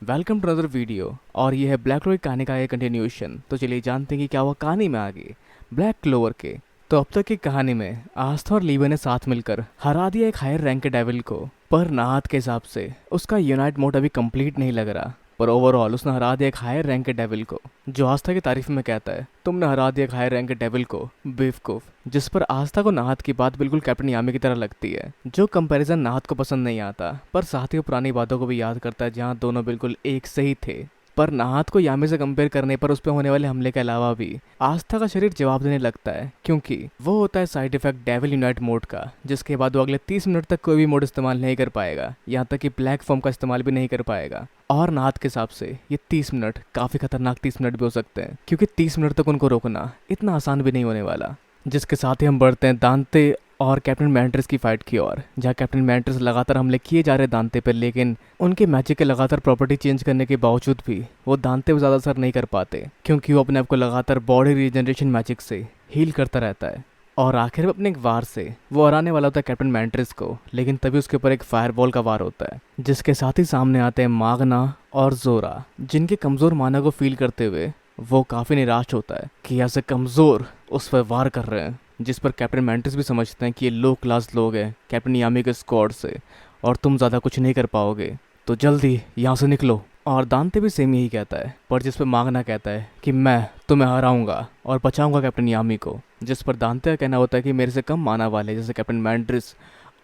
Welcome to other video. और ये है ब्लैक क्लोवर कहानी का एक कंटिन्यूशन। तो चलिए जानते हैं कि क्या हुआ कहानी में आगे ब्लैक क्लोवर के। तो अब तक की कहानी में आस्था और लीवा ने साथ मिलकर हरा दिया एक हायर रैंक के डेविल को, पर नाहत के हिसाब से उसका यूनाइट मोड अभी कंप्लीट नहीं लग रहा। पर ओवरऑल उसने हरा दिया एक हायर रैंक के डेविल को, जो आस्था की तारीफ में कहता है तुमने हरा दिया एक हायर रैंक के डेविल को बेवकूफ। जिस पर आस्था को नाहत की बात बिल्कुल कैप्टन यामी की तरह लगती है, जो कंपैरिजन नाहत को पसंद नहीं आता, पर साथ ही वो पुरानी बातों को भी याद करता है जहाँ दोनों बिल्कुल एक सही थे। पर नाहत को यामी से कंपेयर करने पर उस पर होने वाले हमले के अलावा भी आस्था का शरीर जवाब देने लगता है, क्योंकि वो होता है side effect devil unite mode का, जिसके बाद वो अगले 30 मिनट तक कोई भी मोड इस्तेमाल नहीं कर पाएगा, यहाँ तक कि ब्लैक फॉर्म का इस्तेमाल भी नहीं कर पाएगा। और नाथ के हिसाब से ये 30 मिनट काफ़ी खतरनाक 30 मिनट भी हो सकते हैं, क्योंकि 30 मिनट तक उनको रोकना इतना आसान भी नहीं होने वाला। जिसके साथ ही हम बढ़ते हैं दांते और कैप्टन मैंट्रिस की फाइट की ओर, जहाँ कैप्टन मैंट्रिस लगातार हमले किए जा रहे दांते पर, लेकिन उनके मैजिक के लगातार प्रॉपर्टी चेंज करने के बावजूद भी वो दांते पर ज़्यादा असर नहीं कर पाते, क्योंकि वो अपने आप को लगातार बॉडी रीजनरेशन मैजिक से हील करता रहता है। और आखिर में अपने एक वार से वो हराने वाला होता है कैप्टन मैंट्रिस को, लेकिन तभी उसके ऊपर एक फायरबॉल का वार होता है, जिसके साथ ही सामने आते हैं मागना और जोरा, जिनके कमज़ोर माना को फील करते हुए वो काफ़ी निराश होता है कि ऐसे कमज़ोर उस पर वार कर रहे हैं। जिस पर कैप्टन मैंट्रिस भी समझते हैं कि ये लो क्लास लोग हैं कैप्टन यामी के स्क्वाड से, और तुम ज़्यादा कुछ नहीं कर पाओगे, तो जल्दी यहाँ से निकलो। और दांते भी सेम यही कहता है, पर जिस पर मांगना कहता है कि मैं तुम्हें हराऊंगा और बचाऊंगा कैप्टन यामी को। जिस पर दांते का कहना होता है कि मेरे से कम माना वाले जैसे कैप्टन मैंट्रिस,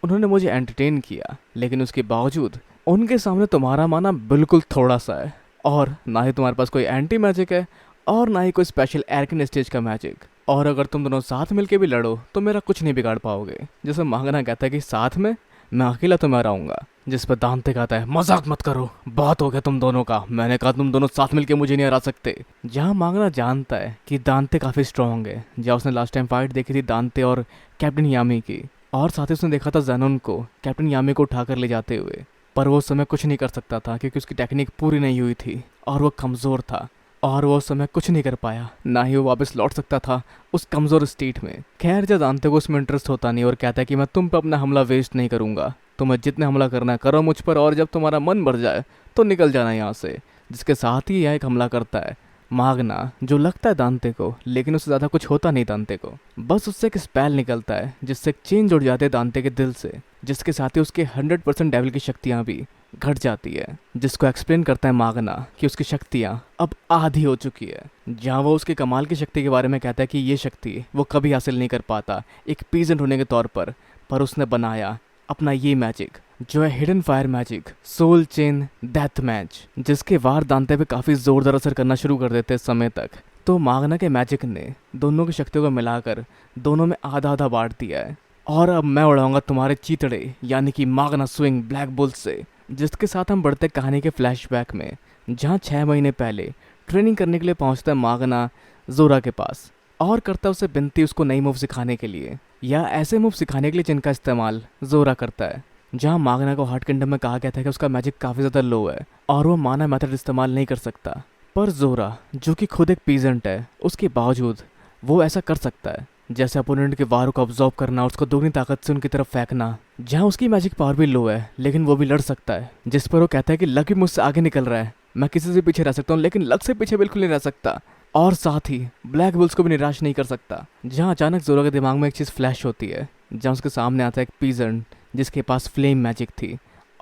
उन्होंने मुझे एंटरटेन किया, लेकिन उसके बावजूद उनके सामने तुम्हारा माना बिल्कुल थोड़ा सा है, और ना ही तुम्हारे पास कोई एंटी मैजिक है और ना ही कोई स्पेशल एरकिन स्टेज का मैजिक, और अगर तुम दोनों साथ मिलके भी लड़ो तो मेरा कुछ नहीं बिगाड़ पाओगे। जैसे मांगना कहता है कि साथ में मैं अकेला तुम्हें हराऊंगा, जिस पर दांते कहता है मजाक मत करो, बात हो गया तुम दोनों का, मैंने कहा तुम दोनों साथ मिलके मुझे नहीं हरा सकते। जहाँ मांगना जानता है कि दांते काफ़ी स्ट्रांग है, जहाँ उसने लास्ट टाइम फाइट देखी थी दांते और कैप्टन यामी की, और साथ ही उसने देखा था ज़ैनोन को कैप्टन यामी को उठाकर ले जाते हुए, पर वो उस समय कुछ नहीं कर सकता था क्योंकि उसकी टेक्निक पूरी नहीं हुई थी और वो कमज़ोर था, और वो उस समय कुछ नहीं कर पाया, ना ही वो वापस लौट सकता था उस कमज़ोर स्टेट में। खैर जब दांते को उसमें इंटरेस्ट होता नहीं और कहता है कि मैं तुम पर अपना हमला वेस्ट नहीं करूंगा, तुम्हें जितने हमला करना है करो मुझ पर, और जब तुम्हारा मन भर जाए तो निकल जाना यहाँ से। जिसके साथ ही यह एक हमला करता है मागना, जो लगता है दांते को, लेकिन उससे ज़्यादा कुछ होता नहीं दांते को, बस उससे एक स्पेल निकलता है जिससे एक चेन जुड़ जाते हैं दांते के दिल से, जिसके साथ ही उसके 100% डेविल की शक्तियाँ भी घट जाती है। जिसको एक्सप्लेन करता है मागना कि उसकी शक्तियाँ अब आधी हो चुकी है, जहाँ वो उसके कमाल की शक्ति के बारे में कहता है कि ये शक्ति वो कभी हासिल नहीं कर पाता एक पीजेंट होने के तौर पर उसने बनाया अपना ये मैजिक जो है hidden fire magic soul chain death match, जिसके वार दांते पे काफ़ी ज़ोरदार असर करना शुरू कर देते समय तक। तो मागना के मैजिक ने दोनों की शक्तियों को मिलाकर दोनों में आधा आधा बांट दिया है, और अब मैं उड़ाऊंगा तुम्हारे चीतड़े यानी कि मागना स्विंग ब्लैक बुल से। जिसके साथ हम बढ़ते कहानी के फ्लैशबैक में, जहाँ 6 महीने पहले ट्रेनिंग करने के लिए पहुँचता है मागना जोरा के पास, और करता है उससे विनती उसको नई मूव सिखाने के लिए, या ऐसे मूव सिखाने के लिए जिनका इस्तेमाल जोरा करता है। जहाँ मागना को हार्ट किंगडम में कहा गया था कि उसका मैजिक काफ़ी ज़्यादा लो है और वो माना मेथड इस्तेमाल नहीं कर सकता, पर जोरा जो कि खुद एक पीजेंट है उसके बावजूद वो ऐसा कर सकता है, जैसे अपोनेंट के वार को ऑब्जॉर्व करना और उसको दोगुनी ताकत से उनकी तरफ फेंकना। जहाँ उसकी मैजिक पावर भी लो है लेकिन वो भी लड़ सकता है, जिस पर वो कहता है कि लक भी मुझसे आगे निकल रहा है, मैं किसी से पीछे रह सकता हूँ लेकिन लक से पीछे बिल्कुल नहीं रह सकता, और साथ ही ब्लैक बुल्स को भी निराश नहीं कर सकता। जहाँ अचानक जोरा के दिमाग में एक चीज़ फ्लैश होती है, जहाँ उसके सामने आता है एक पीजेंट जिसके पास फ्लेम मैजिक थी,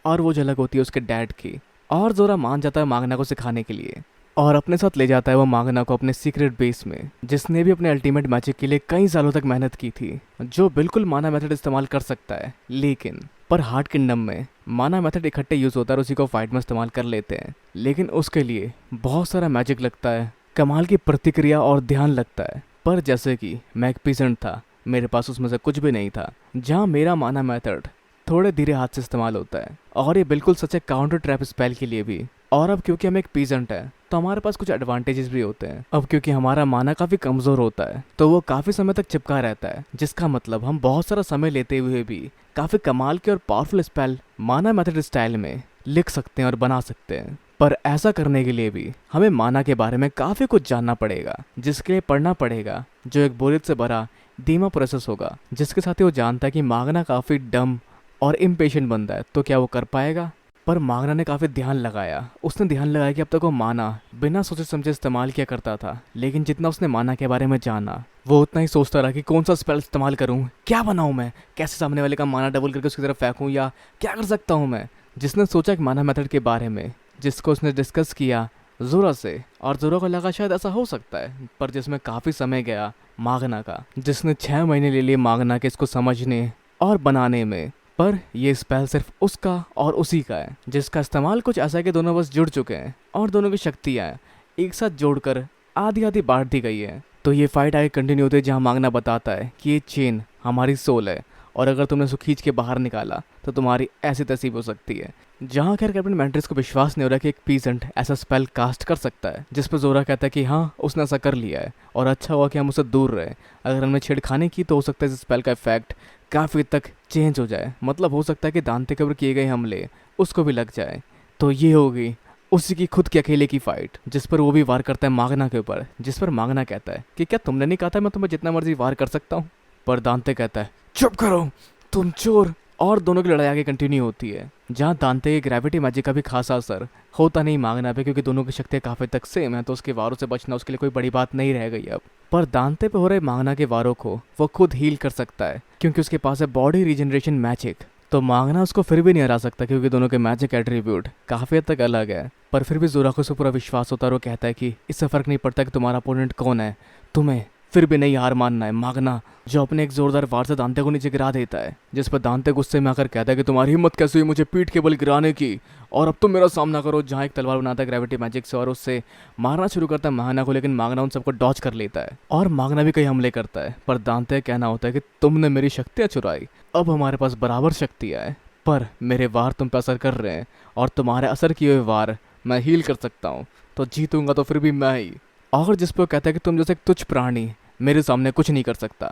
और वो झलक होती है उसके डैड की, और जोरा मान जाता है मागना को सिखाने के लिए और अपने साथ ले जाता है वो मागना को अपने सीक्रेट बेस में, जिसने भी अपने अल्टीमेट मैजिक के लिए कई सालों तक मेहनत की थी, जो बिल्कुल माना मेथड इस्तेमाल कर सकता है, लेकिन पर हार्ट किंगडम में माना मेथड इकट्ठे यूज़ होता है और उसी को फाइट में इस्तेमाल कर लेते हैं, लेकिन उसके लिए बहुत सारा मैजिक लगता है, कमाल की प्रतिक्रिया और ध्यान लगता है। पर जैसे कि मैं एक पीजेंट था, मेरे पास उसमें से कुछ भी नहीं था, जहाँ मेरा माना मेथड थोड़े धीरे हाथ से इस्तेमाल होता है, और ये बिल्कुल सच है काउंटर ट्रैप स्पेल के लिए भी। और अब क्योंकि हम एक पीजेंट है तो हमारे पास कुछ एडवांटेजेस भी होते हैं। अब क्योंकि हमारा माना काफ़ी कमज़ोर होता है तो वो काफ़ी समय तक चिपका रहता है, जिसका मतलब हम बहुत सारा समय लेते हुए भी काफ़ी कमाल के और पावरफुल स्पेल माना मेथड स्टाइल में लिख सकते हैं और बना सकते हैं। पर ऐसा करने के लिए भी हमें माना के बारे में काफ़ी कुछ जानना पड़ेगा, जिसके लिए पढ़ना पड़ेगा, जो एक बोरियत से भरा धीमा प्रोसेस होगा। जिसके साथ ही वो जानता है कि मागना काफ़ी डम और इम्पेशेंट बंदा है, तो क्या वो कर पाएगा? पर मागना ने काफी ध्यान लगाया। उसने ध्यान लगाया कि अब तक वो माना बिना सोचे समझे इस्तेमाल किया करता था, लेकिन जितना उसने माना के बारे में जाना वो उतना ही सोचता रहा कि कौन सा स्पेल इस्तेमाल करूं, क्या बनाऊं मैं, कैसे सामने वाले का माना डबल करके उसकी तरफ फेंकूं, या क्या कर सकता हूं मैं। जिसने सोचा कि माना मेथड के बारे में, जिसको उसने डिस्कस किया जोरा से, और जोरा को लगा शायद ऐसा हो सकता है, पर जिसमें काफी समय गया मागना का, जिसने 6 महीने ले लिए मागना के इसको समझने और बनाने में। पर ये स्पेल सिर्फ उसका और उसी का है, जिसका इस्तेमाल कुछ ऐसा है कि दोनों बस जुड़ चुके हैं और दोनों की शक्तियाँ एक साथ जोड़कर आधी आधी बांट दी गई है। तो ये फाइट आगे कंटिन्यू होती है, जहाँ मांगना बताता है कि ये चेन हमारी सोल है, और अगर तुमने उसको खींच के बाहर निकाला तो तुम्हारी ऐसी तैसी हो सकती है। जहाँ खैर कैप्टन मैंट्रिस को विश्वास नहीं हो रहा कि एक पीसेंट ऐसा स्पेल कास्ट कर सकता है, जिस पर जोरा कहता है कि हाँ उसने ऐसा कर लिया है और अच्छा हुआ कि हम उससे दूर रहे। अगर हमने छेड़खानी की तो हो सकता है इस स्पेल का इफेक्ट काफ़ी हद तक चेंज हो जाए, मतलब हो सकता है कि दांते के ऊपर किए गए हमले उसको भी लग जाए। तो ये होगी उसी की खुद की अकेले की फाइट, जिस पर वो भी वार करता है मांगना के ऊपर, जिस पर मांगना कहता है कि क्या तुमने नहीं कहा था मैं तुम्हें जितना मर्जी वार कर सकता हूँ। पर दांते कहता है चुप करो तुम चोर। और दोनों की लड़ाई आगे कंटिन्यू होती है, जहाँ दांते के ग्रेविटी मैजिक का भी खासा असर होता नहीं मांगना पे, क्योंकि दोनों की शक्तियाँ काफ़ी तक सेम है, तो उसके वारों से बचना उसके लिए कोई बड़ी बात नहीं रह गई अब। पर दांते पे हो रहे मांगना के वारों को वो खुद हील कर सकता है, क्योंकि उसके पास है बॉडी रीजनरेशन मैजिक। तो मांगना उसको फिर भी नहीं हरा सकता, क्योंकि दोनों के मैजिक एट्रीब्यूट काफ़ी हद तक अलग है। पर फिर भी जोरा को उससे पूरा विश्वास होता है और वो कहता है कि इससे फ़र्क नहीं पड़ता कि तुम्हारा अपोनेंट कौन है, तुम्हें फिर भी नहीं हार मानना है। मांगना जो अपने एक जोरदार वार से दांते को नीचे गिरा देता है, जिस पर दांते गुस्से में आकर कहता है कि तुम्हारी हिम्मत कैसे हुई मुझे पीठ के बल गिराने की, और अब तुम मेरा सामना करो। जहाँ एक तलवार बनाता है ग्रेविटी मैजिक से और उससे मारना शुरू करता है मांगना को, लेकिन मांगना उन सबको डॉच कर लेता है और मांगना भी कई हमले करता है। पर दांते कहना होता है कि तुमने मेरी शक्तियाँ चुराई, अब हमारे पास बराबर शक्तियाँ हैं, पर मेरे वार तुम पे असर कर रहे हैं और तुम्हारे असर किए हुए वार मैं हील कर सकता हूँ, तो जीतूंगा तो फिर भी मैं ही। और जिस पर कहता है कि तुम जैसे एक तुच्छ प्राणी मेरे सामने कुछ नहीं कर सकता,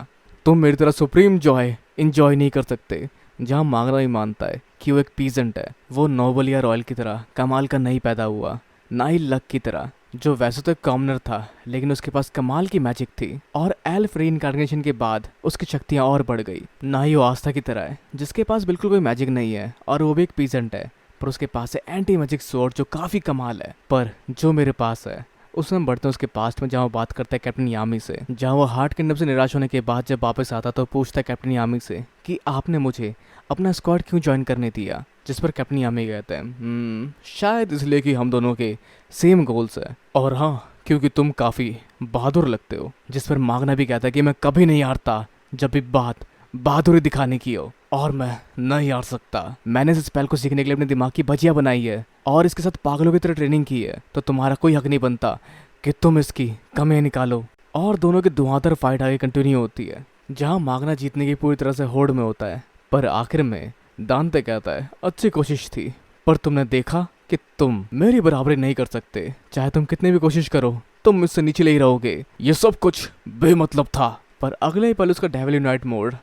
तुम मेरी तरह सुप्रीम जॉय इंजॉय नहीं कर सकते। जहाँ मांगना ही मानता है कि वो एक पीजेंट है, वो नोबल या रॉयल की तरह कमाल का नहीं पैदा हुआ, ना ही लक की तरह जो वैसे तो एक कॉमनर था, लेकिन उसके पास कमाल की मैजिक थी और एल्फ रीइंकार्नेशन के बाद उसकी शक्तियाँ और बढ़ गई। ना ही वो आस्था की तरह है जिसके पास बिल्कुल कोई मैजिक नहीं है और वो भी एक पीजेंट है, पर उसके पास है एंटी मैजिक स्वॉर्ड जो काफ़ी कमाल है। पर जो मेरे पास है उसमें हम बढ़ते हैं उसके पास्ट में, जहाँ वो बात करता है कैप्टन यामी से, जहाँ वो हार्ट किंगडम से निराश होने के बाद जब वापस आता तो पूछता है कैप्टन यामी से कि आपने मुझे अपना स्क्वाड क्यों ज्वाइन करने दिया। जिस पर कैप्टन यामी कहते हैं शायद इसलिए कि हम दोनों के सेम गोल्स है, और हाँ क्योंकि तुम काफ़ी बहादुर लगते हो। जिस पर मांगना भी कहता है कि मैं कभी नहीं हारता जब भी बात बहादुरी दिखाने की हो, और मैं नहीं हार सकता। मैंने इस स्पेल को सीखने के लिए अपने दिमाग की भजिया बनाई है और इसके साथ पागलों की तरह ट्रेनिंग की है, तो तुम्हारा कोई हक नहीं बनता कि तुम इसकी कमियां निकालो। और दोनों की धुआंधार फाइट आगे कंटिन्यू होती है, जहां मांगना जीतने की पूरी तरह से होड़ में होता है, पर आखिर में दांते कहता है अच्छी कोशिश थी, पर तुमने देखा कि तुम मेरी बराबरी नहीं कर सकते, चाहे तुम कितनी भी कोशिश करो तुम मुझसे निचले ही रहोगे, ये सब कुछ बेमतलब था। पर अगले ही पल उसका डेविल यूनाइट मोड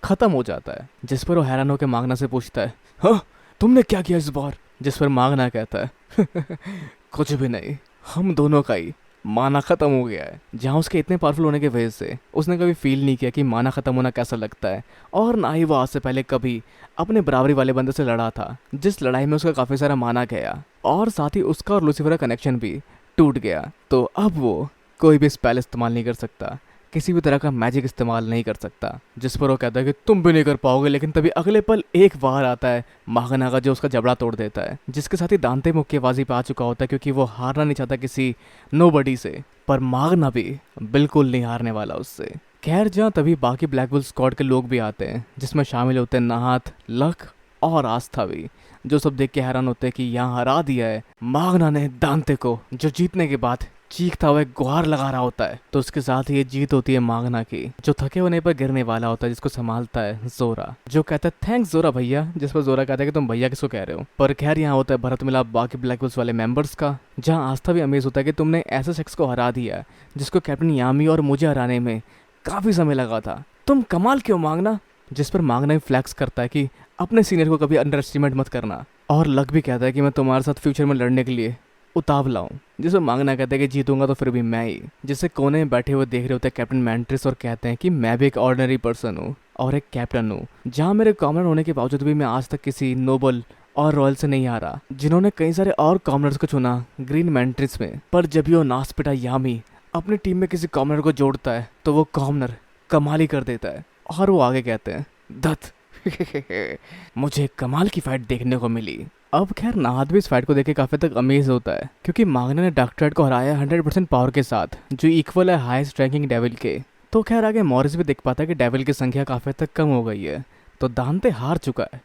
खत्म हो जाता है, जिस पर वो हैरान होकर मांगना से पूछता है हाँ तुमने क्या किया इस बार। जिस पर मांगना कहता है कुछ भी नहीं, हम दोनों का ही माना खत्म हो गया है। जहाँ उसके इतने पावरफुल होने की वजह से उसने कभी फील नहीं किया कि माना खत्म होना कैसा लगता है, और ना ही वो आज से पहले कभी अपने बराबरी वाले बंदे से लड़ा था, जिस लड़ाई में उसका काफ़ी सारा माना गया और साथ ही उसका और लूसीफर का कनेक्शन भी टूट गया। तो अब वो कोई भी स्पेल इस्तेमाल नहीं कर सकता, किसी भी तरह का मैजिक इस्तेमाल नहीं कर सकता। जिस पर वो कहता है कि तुम भी नहीं कर पाओगे, लेकिन तभी अगले पल एक वार आता है मांगना का जो उसका जबड़ा तोड़ देता है, जिसके साथ ही दांते मुक्केबाजी पे आ चुका होता है, क्योंकि वो हारना नहीं चाहता किसी नोबडी से। पर मांगना भी बिल्कुल नहीं हारने वाला उससे। खैर जहाँ तभी बाकी ब्लैक बुल स्क्वाड के लोग भी आते हैं, जिसमें शामिल होते हैं नाहत, लक और आस्था भी, जो सब देख के हैरान होते हैं कि यहाँ हरा दिया है मांगना ने दांते को, जो जीतने के बाद चीखता हुआ गुहार लगा रहा होता है। तो उसके साथ ये जीत होती है मांगना की, जो थके होने पर गिरने वाला होता है, जिसको संभालता है जोरा, जो कहता है थैंक्स जोरा भैया। जिस पर जोरा कहता है कि तुम भैया किसको कह रहे हो। पर खैर यहाँ होता है भरत मिलाप बाकी ब्लैक बुल्स वाले मेंबर्स का, जहाँ आस्था भी अमेज होता है कि तुमने ऐसे शख्स को हरा दिया जिसको कैप्टन यामी और मुझे हराने में काफी समय लगा था, तुम कमाल क्यों मांगना। जिस पर मांगना ही फ्लैक्स करता है कि अपने सीनियर को कभी अंडर एस्टिमेट मत करना, और लक भी कहता है कि मैं तुम्हारे साथ फ्यूचर में लड़ने के लिए उतावला हूँ। जिसे मांगना कहते हैं कि जीतूंगा तो फिर भी मैं ही। जिसे कोने में बैठे हुए देख रहे होते हैं कैप्टन मैंट्रिस और कहते हैं कि मैं भी एक ऑर्डिनरी पर्सन हूँ और एक कैप्टन हूँ, जहाँ मेरे कॉमनर होने के बावजूद भी मैं आज तक किसी नोबल और रॉयल से नहीं हारा, जिन्होंने कई सारे और कॉमनर्स को चुना ग्रीन मैंट्रिस में। पर जब भी वो नास पिटा यामी अपनी टीम में किसी कॉमनर को जोड़ता है तो वो कॉमनर कमाल ही कर देता है। और वो आगे कहते हैं, दत्त मुझे कमाल की फाइट देखने को मिली। अब खैर नाहद भी इस फाइट को देख के काफी तक अमेज होता है, क्योंकि मांगने ने डार्कट्राइड को हराया 100% पावर के साथ, जो इक्वल है हाईएस्ट रैंकिंग डेविल के। तो खैर आगे मॉरिस भी देख पाता है कि डेविल की संख्या काफी तक कम हो गई है, तो दांते हार चुका है।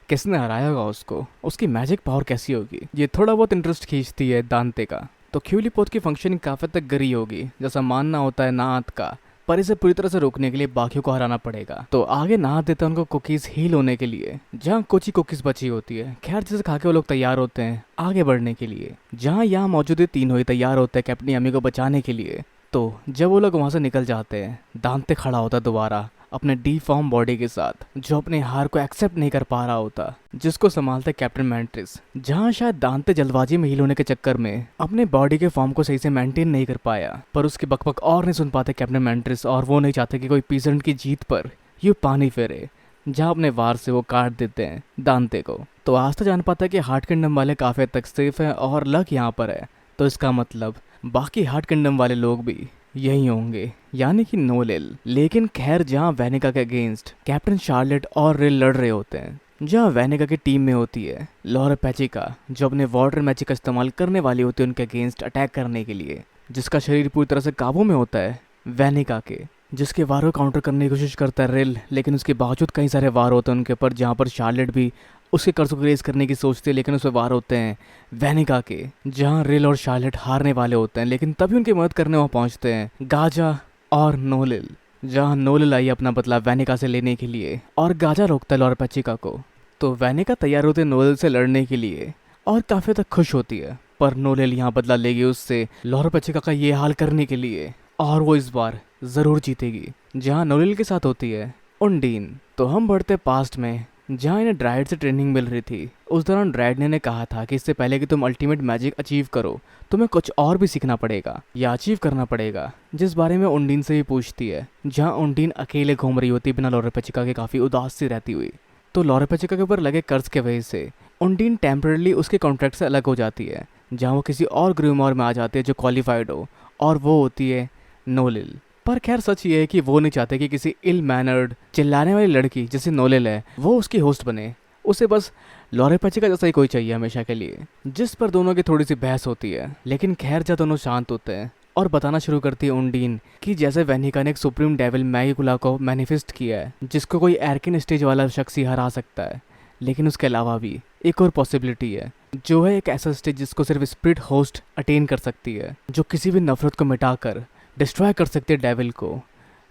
किसने हराया होगा उसको, उसकी मैजिक पावर कैसी होगी, ये थोड़ा बहुत इंटरेस्ट खींचती है दांते का। तो क्यूलीपोथ की फंक्शनिंग काफी तक गरी होगी, जैसा मानना होता है नाहद का। पर इसे पूरी तरह से रोकने के लिए बाकियों को हराना पड़ेगा। तो आगे नाहद देता है उनको कुकीज हील होने के लिए, जहाँ कुछ ही कुकीज बची होती है। खैर जिसे खा के वो लोग तैयार होते हैं आगे बढ़ने के लिए, जहाँ यहाँ मौजूद तीनों ही तैयार होते हैं कैप्टन यामी को बचाने के लिए। तो जब वो लोग वहां से निकल जाते हैं, दांते खड़ा होता दोबारा अपने डीफॉर्म बॉडी के साथ, जो अपने हार को एक्सेप्ट नहीं कर पा रहा होता, जिसको संभालते कैप्टन मैंट्रिस। जहां शायद दांते जल्दबाजी में हील होने के चक्कर में अपने बॉडी के फॉर्म को सही से मेंटेन नहीं कर पाया, पर उसकी बकबक और नहीं सुन पाते कैप्टन मैंट्रिस, और वो नहीं चाहते कि कोई पीसेंट की जीत पर यूं पानी फेरे, जहां अपने वार से वो काट देते हैं दांते को। तो आज तो जान पाता है कि हार्ट किंगडम वाले काफी हद तक सेफ है और लक यहाँ पर है, तो इसका मतलब बाकी हार्ट किंगडम वाले लोग भी यही होंगे, यानी कि नोलिल। लेकिन खैर जहाँ वेनिका के अगेंस्ट कैप्टन शार्लेट और रिल लड़ रहे होते हैं, जहाँ वेनिका की टीम में होती है लॉरा पैचिका, जो अपने वाटर मैजिक का इस्तेमाल करने वाली होती है उनके अगेंस्ट अटैक करने के लिए, जिसका शरीर पूरी तरह से काबू में होता है वेनिका के, जिसके वार को काउंटर करने की कोशिश करता है रिल। लेकिन उसके बावजूद कई सारे वार होते हैं उनके ऊपर, जहाँ पर शार्लेट भी उसके कर्ज को रेज करने की सोचती है, लेकिन उसमें वार होते हैं वेनिका के, जहाँ रिल और शार्लेट हारने वाले होते हैं। लेकिन तभी उनकी मदद करने वहाँ पहुँचते हैं गाजा और नोलिल, जहाँ नोलिल आई अपना बदला वेनिका से लेने के लिए, और गाजा रोकता है लॉरा पैचिका को। तो वेनिका तैयार होते हैं नोलिल से लड़ने के लिए और काफ़ी तक खुश होती है, पर नोलिल यहाँ बदला लेगी उससे लॉरा पैचिका का ये हाल करने के लिए, और वो इस बार ज़रूर जीतेगी। जहाँ नोलिल के साथ होती है उंडीन। तो हम बढ़ते पास्ट में, जहाँ इन्हें ड्राइड से ट्रेनिंग मिल रही थी। उस दौरान ड्राइड ने कहा था कि इससे पहले कि तुम अल्टीमेट मैजिक अचीव करो, तुम्हें कुछ और भी सीखना पड़ेगा या अचीव करना पड़ेगा, जिस बारे में उंडीन से भी पूछती है। जहाँ उंडीन अकेले घूम रही होती बिना लॉरा पैचिका के, काफ़ी उदास सी रहती हुई। तो लॉरा पैचिका के ऊपर लगे कर्ज के वजह से उंडीन टेम्पररी उसके कॉन्ट्रैक्ट से अलग हो जाती है, जहाँ वो किसी और ग्रूमर में आ जाती है जो क्वालिफाइड हो, और वो होती है नोलिल। पर खैर सच ये है कि वो नहीं चाहते कि किसी इल मैनर्ड चिल्लाने वाली लड़की जैसे नोलिल है वो उसकी होस्ट बने। उसे बस लॉरा पैचिका जैसा ही कोई चाहिए हमेशा के लिए, जिस पर दोनों की थोड़ी सी बहस होती है। लेकिन खैर जब दोनों शांत होते हैं और बताना शुरू करती है उंडीन कि जैसे वेनिका ने एक सुप्रीम डेविल मैगिकुला को मैनिफेस्ट किया है, जिसको कोई एर्किन स्टेज वाला शख्स ही हरा सकता है, लेकिन उसके अलावा भी एक और पॉसिबिलिटी है, जो है एक ऐसा स्टेज जिसको सिर्फ स्पिरिट होस्ट अटेन कर सकती है, जो किसी भी नफरत को मिटाकर डिस्ट्रॉय कर सकते हैं डेविल को।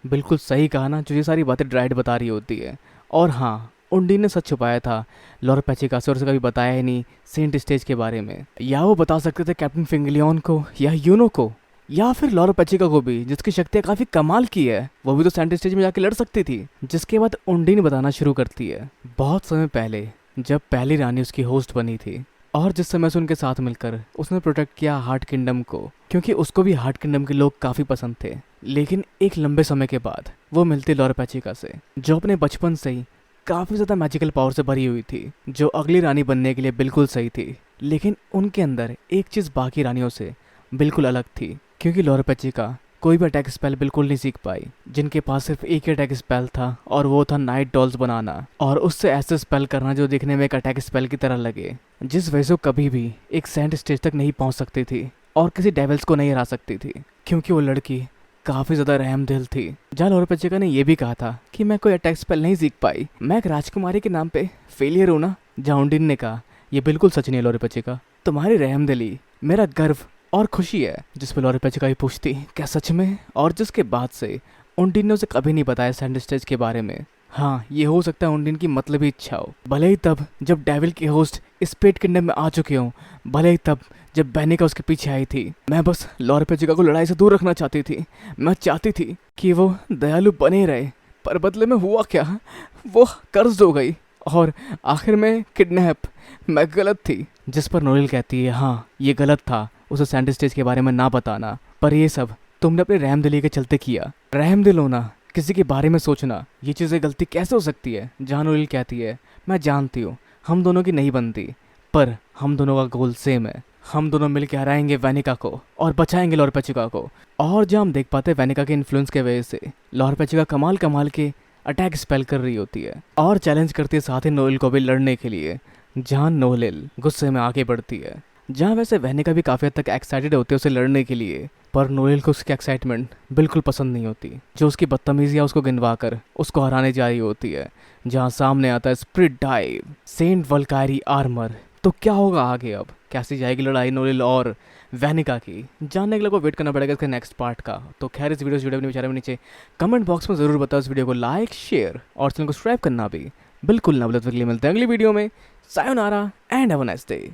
बिल्कुल सही कहा ना, जो ये सारी बातें ड्राइड बता रही होती है। और हाँ, उंडीन ने सच छुपाया था लॉरा पैचिका से, और उसे कभी बताया ही नहीं सेंट स्टेज के बारे में। या वो बता सकते थे कैप्टन फिंगलियन को या यूनो को, या फिर लॉरा पैचिका को भी, जिसकी शक्तियाँ काफ़ी कमाल की है, वो भी तो सेंट स्टेज में जाके लड़ सकती थी। जिसके बाद उंडीन बताना शुरू करती है बहुत समय पहले, जब पहली रानी उसकी होस्ट बनी थी, और जिस समय से उनके साथ मिलकर उसने प्रोटेक्ट किया हार्ट किंगडम को, क्योंकि उसको भी हार्ट किंगडम के लोग काफ़ी पसंद थे। लेकिन एक लंबे समय के बाद वो मिलती लॉरा पैचिका से, जो अपने बचपन से ही काफ़ी ज़्यादा मैजिकल पावर से भरी हुई थी, जो अगली रानी बनने के लिए बिल्कुल सही थी। लेकिन उनके अंदर एक चीज़ बाकी रानियों से बिल्कुल अलग थी, क्योंकि लॉरा पैचिका कोई भी अटैक स्पेल बिल्कुल नहीं सीख पाई, जिनके पास सिर्फ एक ही अटैक स्पेल था, और वो था नाइट डॉल्स बनाना, और उससे ऐसे स्पेल करना जो दिखने में एक अटैक स्पेल की तरह लगे, जिस वजह से वो कभी भी एक सेंट स्टेज तक नहीं पहुंच सकती थी और किसी डेविल्स को नहीं हरा सकती थी, क्योंकि वो लड़की काफ़ी ज़्यादा रहमदिल थी। जहाँ लॉरा पैचिका ने यह भी कहा था कि मैं कोई अटैक स्पेल नहीं सीख पाई, मैं एक राजकुमारी के नाम पे फेलियर हूँ ना। जहाँ उंडीन ने कहा यह बिल्कुल सच नहीं है लॉरा पैचिका, तुम्हारी रहमदिली मेरा गर्व और खुशी है। जिस पर लॉरा पैचिका ही पूछती क्या सच में, और जिसके बाद से उंडीन ने उसे कभी नहीं बताया सेंट स्टेज के बारे में। हाँ, ये हो सकता है उंडीन की मतलबी इच्छा हो, भले ही तब जब डेविल की होस्ट स्पेड किंगडम में आ चुके हों, भले ही तब जब वेनिका उसके पीछे आई थी। मैं बस लॉरा पैचिका को लड़ाई से दूर रखना चाहती थी। मैं चाहती थी कि वो दयालु बने रहे, पर बदले में हुआ क्या, वो कर्ज हो गई और आखिर में किडनैप। मैं गलत थी। जिस पर नोलिल कहती है हाँ ये गलत था उसे सेंट स्टेज के बारे में ना बताना, पर ये सब तुमने अपने रहमदिली के चलते किया। रहमदिल होना, किसी के बारे में सोचना, ये चीज़ें गलती कैसे हो सकती है। जहाँ नोलिल कहती है मैं जानती हूँ हम दोनों की नहीं बनती, पर हम दोनों का गोल सेम है। हम दोनों मिलकर हराएंगे वेनिका को और बचाएंगे लॉर पेचुका को। और जहाँ हम देख पाते हैं वेनिका के इन्फ्लुएंस के वजह से लॉर पेचुका कमाल कमाल के अटैक स्पेल कर रही होती है और चैलेंज करती है साथ ही नोएल को भी लड़ने के लिए। जहाँ नोएल गुस्से में आगे बढ़ती है, जहाँ वैसे वेनिका भी काफ़ी हद तक एक्साइटेड होती है उसे लड़ने के लिए, पर नोएल को उसकी एक्साइटमेंट बिल्कुल पसंद नहीं होती, जो उसकी बदतमीजियाँ उसको गिनवा कर उसको हराने जा रही होती है। जहाँ सामने आता है स्प्रिट डाइव, सेंट वल्कायरी आर्मर। तो क्या होगा आगे, अब कैसी जाएगी लड़ाई नोएल और वेनिका की, जानने के लिए को वेट करना पड़ेगा इसके नेक्स्ट पार्ट का। तो खैर इस वीडियो से जुड़े अपने विचारों में नीचे कमेंट बॉक्स में ज़रूर बताओ। इस वीडियो को लाइक, शेयर और चैनल को सब्सक्राइब करना भी बिल्कुल ना भूलें। तो अगली मिलते हैं अगली वीडियो में। Sayonara and have a nice day.